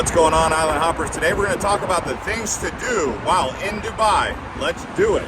What's going on, Island Hoppers? Today we're going to talk about the things to do while in Dubai. Let's do it.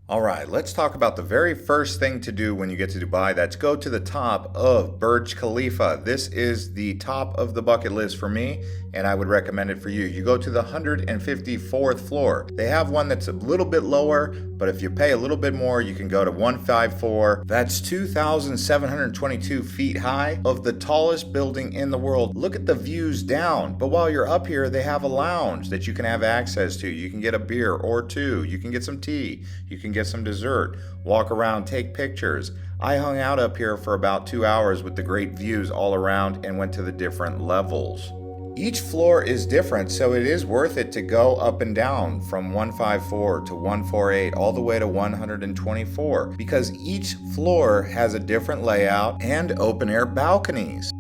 All right, let's talk about the very first thing to do when you get to Dubai. That's go to the top of Burj Khalifa. This is the top of the bucket list for me, and I would recommend it for you. You go to the 154th floor. They have one that's a little bit lower, but if you pay a little bit more, you can go to 154. That's 2,722 feet high of the tallest building in the world. Look at the views down. But while you're up here, they have a lounge that you can have access to. You can get a beer or two. You can get some tea. You can get some dessert, walk around, take pictures. I hung out up here for about 2 hours with the great views all around and went to the different levels. Each floor is different, so it is worth it to go up and down from 154 to 148 all the way to 124 because each floor has a different layout and open air balconies.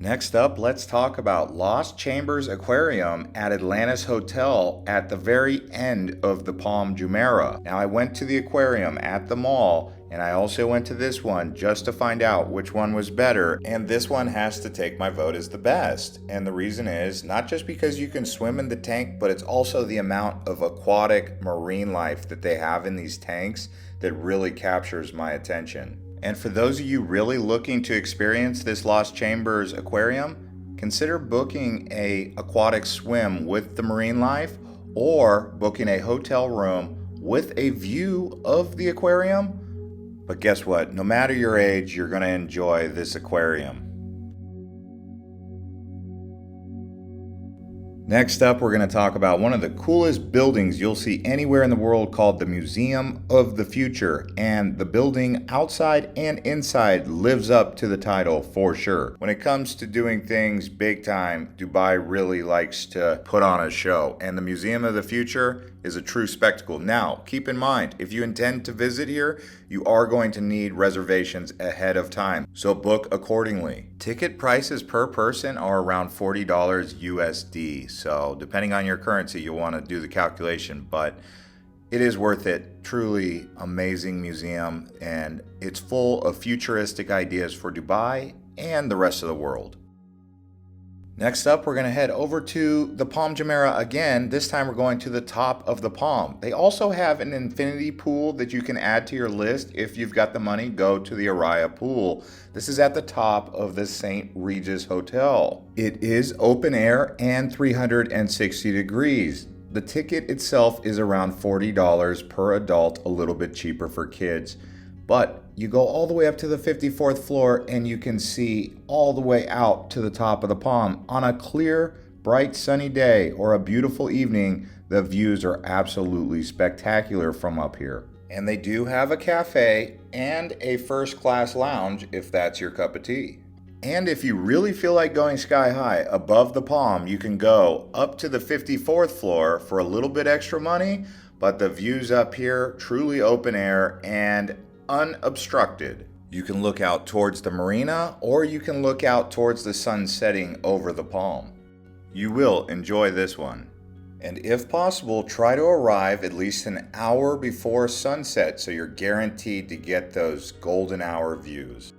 Next up, let's talk about Lost Chambers Aquarium at Atlantis Hotel at the very end of the Palm Jumeriah. Now, I went to the aquarium at the mall, and I also went to this one just to find out which one was better, and this one has to take my vote as the best. And the reason is not just because you can swim in the tank, but it's also the amount of aquatic marine life that they have in these tanks that really captures my attention. And for those of you really looking to experience this Lost Chambers Aquarium, consider booking a aquatic swim with the marine life or booking a hotel room with a view of the aquarium. But guess what? No matter your age, you're going to enjoy this aquarium. Next up, we're going to talk about one of the coolest buildings you'll see anywhere in the world called the Museum of the Future. And the building outside and inside lives up to the title for sure. When it comes to doing things big time, Dubai really likes to put on a show. And the Museum of the Future is a true spectacle. Now, keep in mind, if you intend to visit here, you are going to need reservations ahead of time. So book accordingly. Ticket prices per person are around $40 USD. So depending on your currency, you'll want to do the calculation, but it is worth it. Truly amazing museum, and it's full of futuristic ideas for Dubai and the rest of the world. Next up, we're going to head over to the Palm Jumeriah again. This time we're going to the top of the Palm. They also have an infinity pool that you can add to your list. If you've got the money, go to the Araya pool. This is at the top of the St. Regis Hotel. It is open air and 360 degrees. The ticket itself is around $40 per adult, a little bit cheaper for kids. But you go all the way up to the 54th floor and you can see all the way out to the top of the Palm. On a clear, bright, sunny day or a beautiful evening, the views are absolutely spectacular from up here. And they do have a cafe and a first-class lounge if that's your cup of tea. And if you really feel like going sky high above the Palm, you can go up to the 54th floor for a little bit extra money, but the views up here, truly open air and unobstructed. You can look out towards the Marina or you can look out towards the sun setting over the Palm. You will enjoy this one. And if possible, try to arrive at least an hour before sunset so you're guaranteed to get those golden hour views.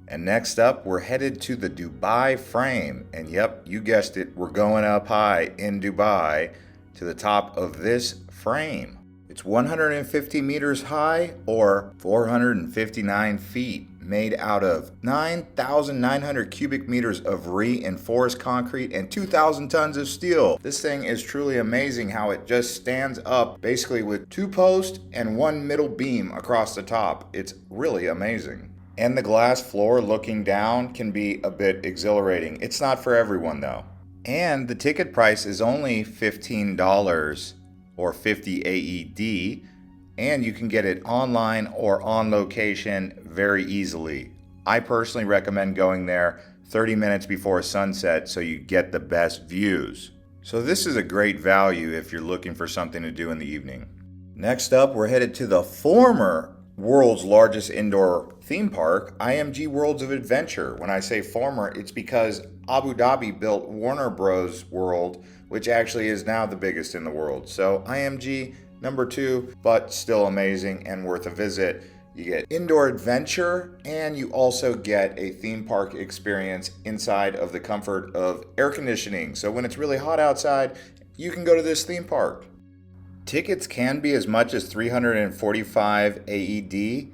And next up, we're headed to the Dubai Frame. And yep, you guessed it, we're going up high in Dubai to the top of this frame. It's 150 meters high or 459 feet, made out of 9,900 cubic meters of reinforced concrete and 2,000 tons of steel. This thing is truly amazing how it just stands up basically with 2 posts and 1 middle beam across the top. It's really amazing. And the glass floor looking down can be a bit exhilarating. It's not for everyone though. And the ticket price is only $15 or 50 AED, and you can get it online or on location very easily. I personally recommend going there 30 minutes before sunset so you get the best views. So this is a great value if you're looking for something to do in the evening. Next up, we're headed to the former world's largest indoor theme park, IMG Worlds of Adventure. When I say former, it's because Abu Dhabi built Warner Bros. World, which actually is now the biggest in the world. So IMG, number 2, but still amazing and worth a visit. You get indoor adventure, and you also get a theme park experience inside of the comfort of air conditioning. So when it's really hot outside, you can go to this theme park. Tickets can be as much as 345 AED,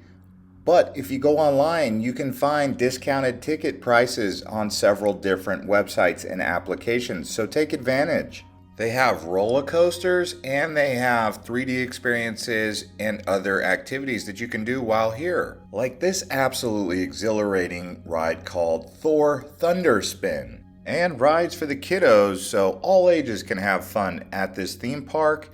but if you go online, you can find discounted ticket prices on several different websites and applications, so take advantage. They have roller coasters and they have 3D experiences and other activities that you can do while here. Like this absolutely exhilarating ride called Thor Thunderspin. And rides for the kiddos, so all ages can have fun at this theme park.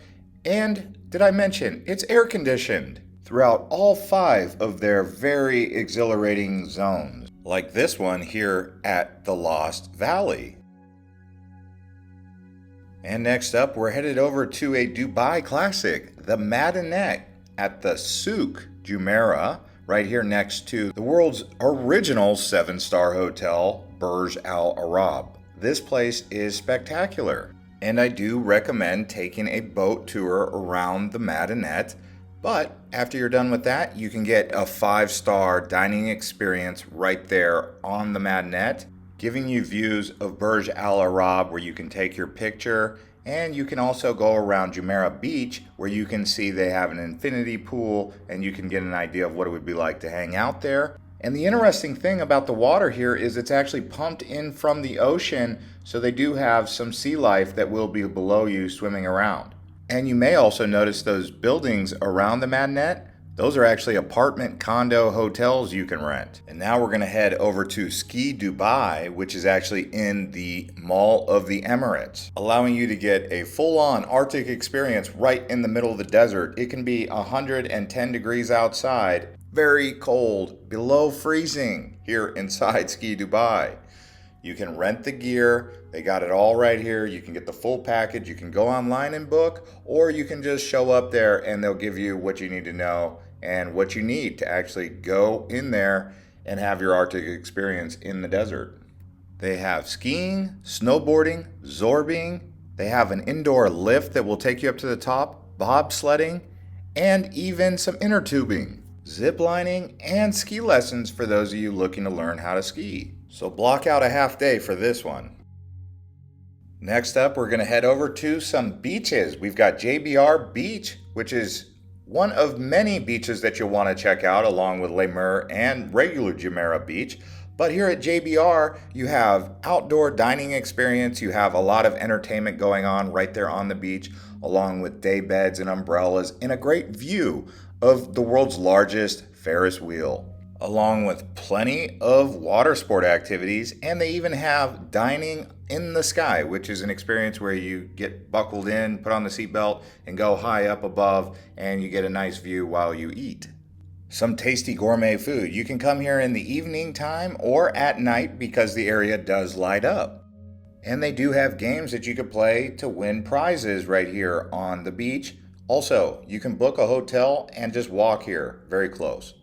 And did I mention, it's air conditioned throughout all 5 of their very exhilarating zones. Like this one here at the Lost Valley. And next up, we're headed over to a Dubai classic, the Madinat at the Souk, Jumeirah, right here next to the world's original 7-star hotel, Burj Al Arab. This place is spectacular, and I do recommend taking a boat tour around the Madinat. But after you're done with that, you can get a 5-star dining experience right there on the Madinat, giving you views of Burj Al Arab where you can take your picture, and you can also go around Jumeirah Beach where you can see they have an infinity pool and you can get an idea of what it would be like to hang out there. And the interesting thing about the water here is it's actually pumped in from the ocean, so they do have some sea life that will be below you swimming around. And you may also notice those buildings around the Madinat. Those are actually apartment condo hotels you can rent. And now we're going to head over to Ski Dubai, which is actually in the Mall of the Emirates, allowing you to get a full-on Arctic experience right in the middle of the desert. It can be 110 degrees outside, very cold, below freezing here inside Ski Dubai. You can rent the gear. They got it all right here. You can get the full package. You can go online and book, or you can just show up there and they'll give you what you need to know and what you need to actually go in there and have your Arctic experience in the desert. They have skiing, snowboarding, zorbing. They have an indoor lift that will take you up to the top, bobsledding, and even some inner tubing, zip lining, and ski lessons for those of you looking to learn how to ski. So block out a half day for this one. Next up, we're going to head over to some beaches. We've got JBR Beach, which is one of many beaches that you'll want to check out along with Les Mers and regular Jumeirah Beach. But here at JBR, you have outdoor dining experience. You have a lot of entertainment going on right there on the beach, along with day beds and umbrellas and a great view of the world's largest Ferris wheel, along with plenty of water sport activities. And they even have dining in the sky, which is an experience where you get buckled in, put on the seatbelt, and go high up above, and you get a nice view while you eat some tasty gourmet food. You can come here in the evening time or at night because the area does light up. And they do have games that you could play to win prizes right here on the beach. Also, you can book a hotel and just walk here, very close.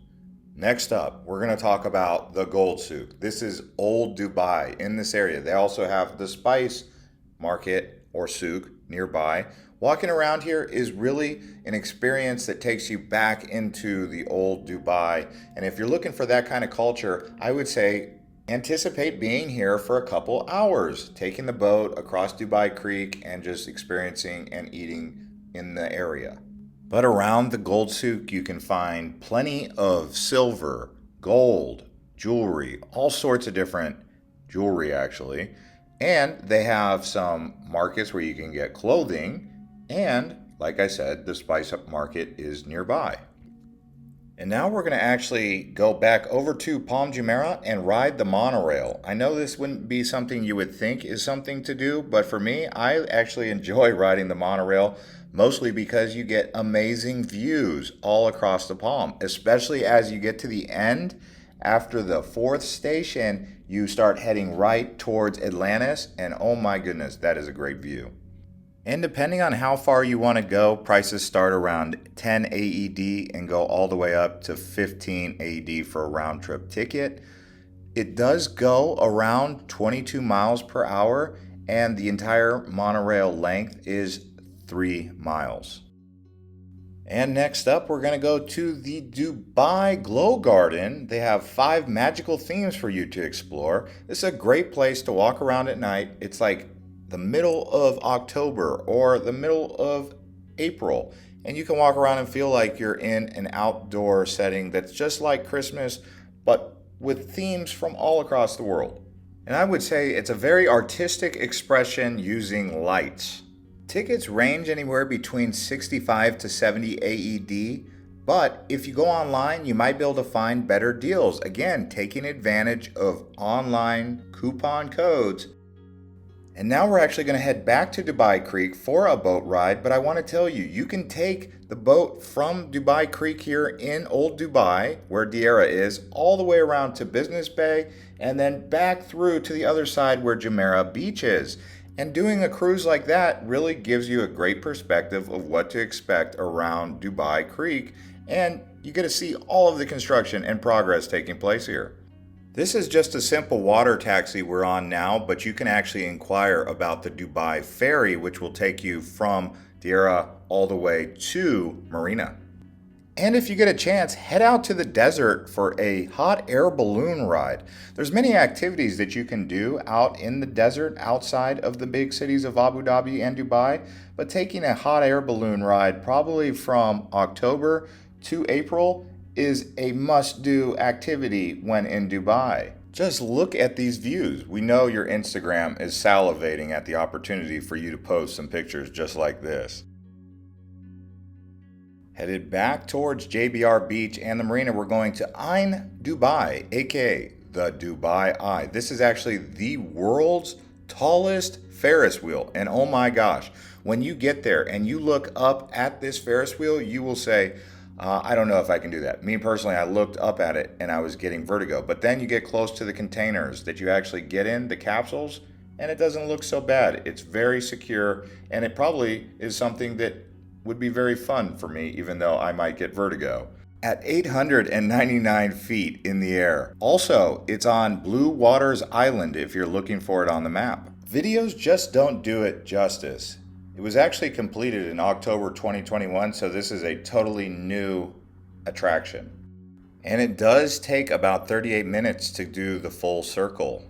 Next up, we're going to talk about the Gold Souk. This is old Dubai in this area. They also have the Spice Market or Souk nearby. Walking around here is really an experience that takes you back into the old Dubai. And if you're looking for that kind of culture, I would say anticipate being here for a couple hours, taking the boat across Dubai Creek and just experiencing and eating in the area. But around the Gold Souk, you can find plenty of silver, gold, jewelry, all sorts of different jewelry actually. And they have some markets where you can get clothing. And like I said, the Spice Up Market is nearby. And now we're going to actually go back over to Palm Jumeriah and ride the monorail. I know this wouldn't be something you would think is something to do, but for me, I actually enjoy riding the monorail, mostly because you get amazing views all across the Palm, especially as you get to the end. After the 4th station, you start heading right towards Atlantis, and oh my goodness, that is a great view. And depending on how far you want to go, prices start around 10 AED and go all the way up to 15 AED for a round trip ticket. It does go around 22 miles per hour, and the entire monorail length is 3 miles. And next up, we're going to go to the Dubai Glow Garden. They have 5 magical themes for you to explore. This is a great place to walk around at night. It's like the middle of October or the middle of April, and you can walk around and feel like you're in an outdoor setting that's just like Christmas, but with themes from all across the world. And I would say it's a very artistic expression using lights. Tickets range anywhere between 65 to 70 AED, but if you go online, you might be able to find better deals. Again, taking advantage of online coupon codes. And now we're actually going to head back to Dubai Creek for a boat ride, but I want to tell you, you can take the boat from Dubai Creek here in Old Dubai, where Jumeirah is, all the way around to Business Bay, and then back through to the other side where Jumeirah Beach is. And doing a cruise like that really gives you a great perspective of what to expect around Dubai Creek, and you get to see all of the construction and progress taking place here. This is just a simple water taxi we're on now, but you can actually inquire about the Dubai ferry, which will take you from Jumeirah all the way to Marina. And if you get a chance, head out to the desert for a hot air balloon ride. There's many activities that you can do out in the desert outside of the big cities of Abu Dhabi and Dubai, but taking a hot air balloon ride probably from October to April is a must-do activity when in Dubai. Just look at these views. We know your Instagram is salivating at the opportunity for you to post some pictures just like this. Headed back towards JBR Beach and the Marina, we're going to Ain Dubai, aka the Dubai Eye. This is actually the world's tallest Ferris wheel. And oh my gosh, when you get there and you look up at this Ferris wheel, you will say, I don't know if I can do that. Me personally, I looked up at it and I was getting vertigo. But then you get close to the containers that you actually get in, the capsules, and it doesn't look so bad. It's very secure, and it probably is something that would be very fun for me, even though I might get vertigo. At 899 feet in the air. Also, it's on Blue Waters Island if you're looking for it on the map. Videos just don't do it justice. It was actually completed in October 2021, so this is a totally new attraction. And it does take about 38 minutes to do the full circle.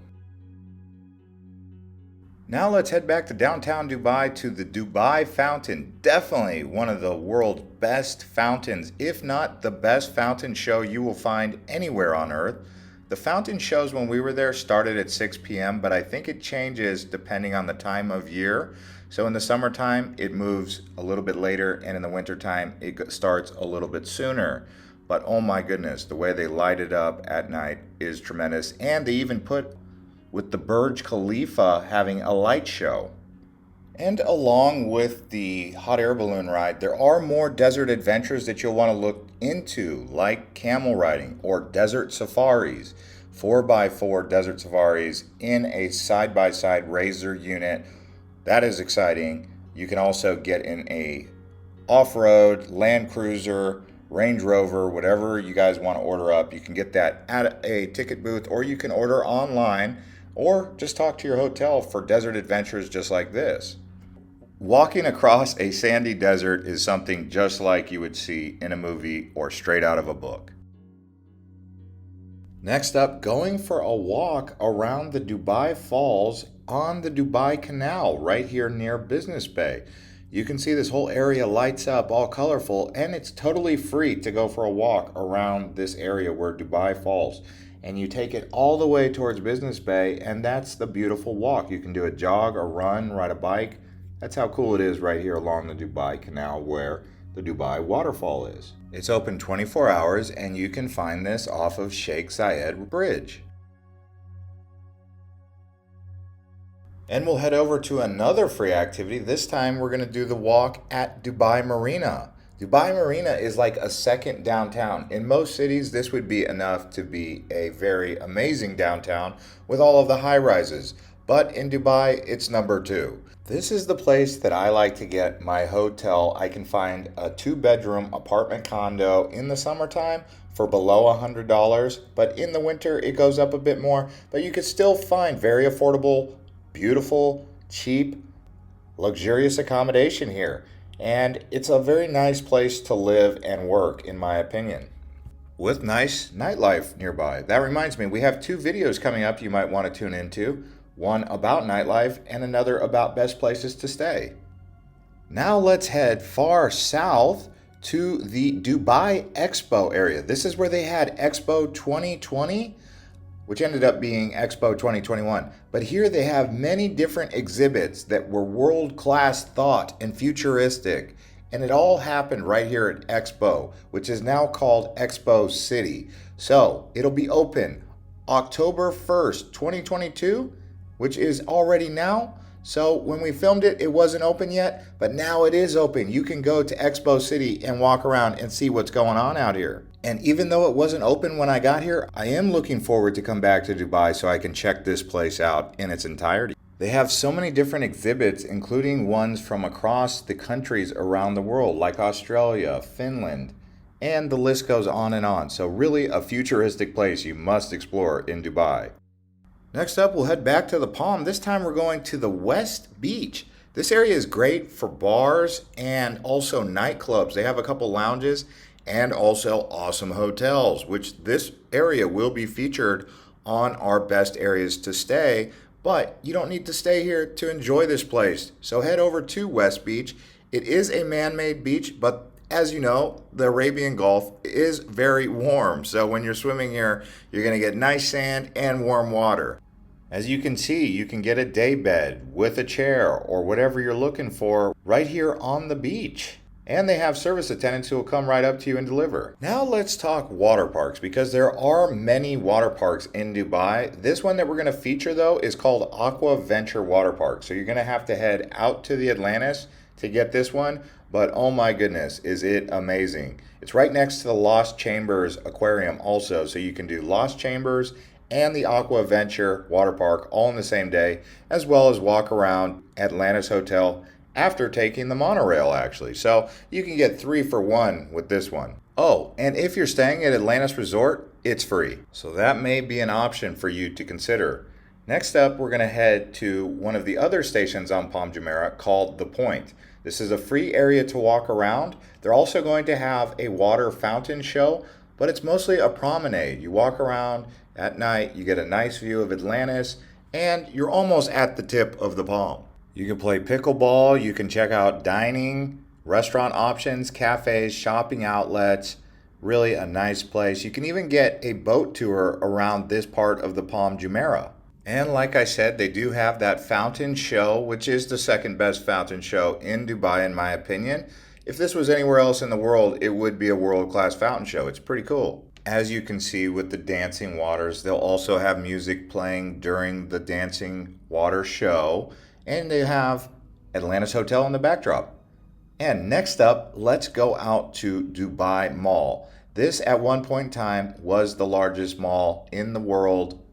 Now let's head back to downtown Dubai to the Dubai Fountain. Definitely one of the world's best fountains, if not the best fountain show you will find anywhere on earth. The fountain shows when we were there started at 6 p.m., but I think it changes depending on the time of year. So in the summertime, it moves a little bit later, and in the wintertime, it starts a little bit sooner. But oh my goodness, the way they light it up at night is tremendous. And they even put with the Burj Khalifa having a light show. And along with the hot air balloon ride, there are more desert adventures that you'll want to look into, like camel riding or desert safaris, 4x4 desert safaris in a side-by-side Razor unit. That is exciting. You can also get in a off-road, Land Cruiser, Range Rover, whatever you guys want to order up. You can get that at a ticket booth, or you can order online, or just talk to your hotel for desert adventures just like this. Walking across a sandy desert is something just like you would see in a movie or straight out of a book. Next up, going for a walk around the Dubai Falls on the Dubai Canal right here near Business Bay. You can see this whole area lights up, all colorful, and it's totally free to go for a walk around this area where Dubai falls. And you take it all the way towards Business Bay, and that's the beautiful walk. You can do a jog, a run, ride a bike. That's how cool it is right here along the Dubai Canal where the Dubai Waterfall is. It's open 24 hours, and you can find this off of Sheikh Zayed Bridge. And we'll head over to another free activity. This time we're going to do the walk at Dubai Marina. Dubai Marina is like a second downtown. In most cities, this would be enough to be a very amazing downtown with all of the high rises. But in Dubai, it's number 2. This is the place that I like to get my hotel. I can find a 2-bedroom apartment condo in the summertime for below $100, but in the winter it goes up a bit more. But you could still find very affordable, beautiful, cheap, luxurious accommodation here. and it's a very nice place to live and work, in my opinion, with nice nightlife nearby. That reminds me, we have two videos coming up you might want to tune into, one about nightlife and another about best places to stay. Now let's head far south to the Dubai Expo area. This is where they had Expo 2020, which ended up being Expo 2021. But here they have many different exhibits that were world-class thought and futuristic. And it all happened right here at Expo, which is now called Expo City. So it'll be open October 1st, 2022, which is already now. So when we filmed it, it wasn't open yet, but now it is open. You can go to Expo City and walk around and see what's going on out here. And even though it wasn't open when I got here, I am looking forward to come back to Dubai so I can check this place out in its entirety. They have so many different exhibits, including ones from across the countries around the world, like Australia, Finland, and the list goes on and on. So really a futuristic place you must explore in Dubai. Next up, we'll head back to the Palm. This time we're going to the West Beach. This area is great for bars and also nightclubs. They have a couple lounges and also awesome hotels, which this area will be featured on our best areas to stay. But you don't need to stay here to enjoy this place. So head over to West Beach. It is a man-made beach, but as you know, the Arabian Gulf is very warm. So when you're swimming here, you're going to get nice sand and warm water. As you can see, you can get a day bed with a chair or whatever you're looking for right here on the beach. And they have service attendants who will come right up to you and deliver. Now let's talk water parks, because there are many water parks in Dubai. This one that we're going to feature though is called Aquaventure Waterpark. So you're going to have to head out to the Atlantis to get this one. But oh my goodness, is it amazing. It's right next to the Lost Chambers Aquarium also. So you can do Lost Chambers and the Aquaventure Waterpark all in the same day, as well as walk around Atlantis Hotel after taking the monorail actually. So you can get 3 for 1 with this one. Oh, and if you're staying at Atlantis Resort, it's free. So that may be an option for you to consider. Next up, we're going to head to one of the other stations on Palm Jumeriah called the Pointe. This is a free area to walk around. They're also going to have a water fountain show, but it's mostly a promenade. You walk around at night, you get a nice view of Atlantis, and you're almost at the tip of the palm. You can play pickleball, you can check out dining, restaurant options, cafes, shopping outlets. Really a nice place. You can even get a boat tour around this part of the Palm Jumeriah. And like I said, they do have that fountain show, which is the second best fountain show in Dubai in my opinion. If this was anywhere else in the world, it would be a world-class fountain show. It's pretty cool. As you can see with the dancing waters, they'll also have music playing during the dancing water show. And they have Atlantis Hotel in the backdrop. And next up, let's go out to Dubai Mall. This at one point in time was the largest mall in the world,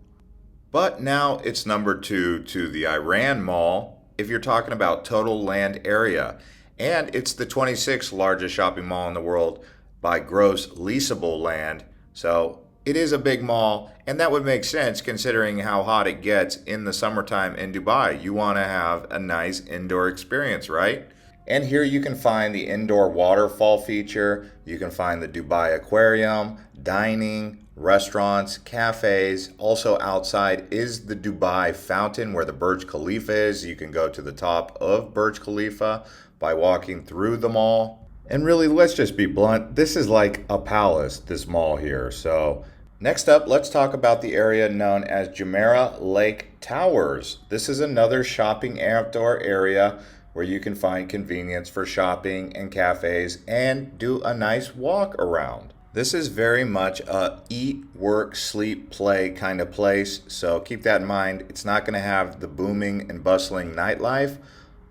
but now it's number 2 to the Iran Mall if you're talking about total land area. And it's the 26th largest shopping mall in the world by gross leasable land. So it is a big mall, and that would make sense considering how hot it gets in the summertime in Dubai. You want to have a nice indoor experience, right? And here you can find the indoor waterfall feature. You can find the Dubai Aquarium, dining, restaurants, cafes. Also outside is the Dubai Fountain where the Burj Khalifa is. You can go to the top of Burj Khalifa by walking through the mall. And really, let's just be blunt, this is like a palace, this mall here. So next up, let's talk about the area known as Jumeirah Lake Towers. This is another shopping outdoor area where you can find convenience for shopping and cafes and do a nice walk around. This is very much a eat, work, sleep, play kind of place. So keep that in mind. It's not going to have the booming and bustling nightlife.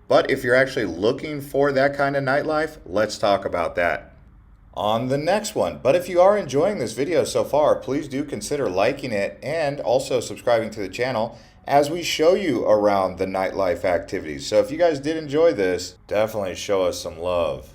But if you're actually looking for that kind of nightlife, let's talk about that on the next one. But if you are enjoying this video so far, please do consider liking it and also subscribing to the channel as we show you around the nightlife activities. So if you guys did enjoy this, definitely show us some love.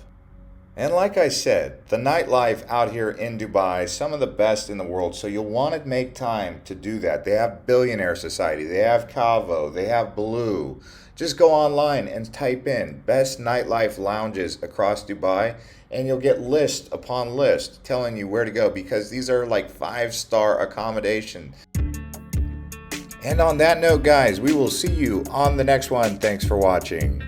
And like I said, the nightlife out here in Dubai is some of the best in the world, so you'll want to make time to do that. They have Billionaire Society, they have Cavo, they have Blue. Just go online and type in best nightlife lounges across Dubai, and you'll get list upon list telling you where to go because these are like 5-star accommodation. And on that note, guys, we will see you on the next one. Thanks for watching.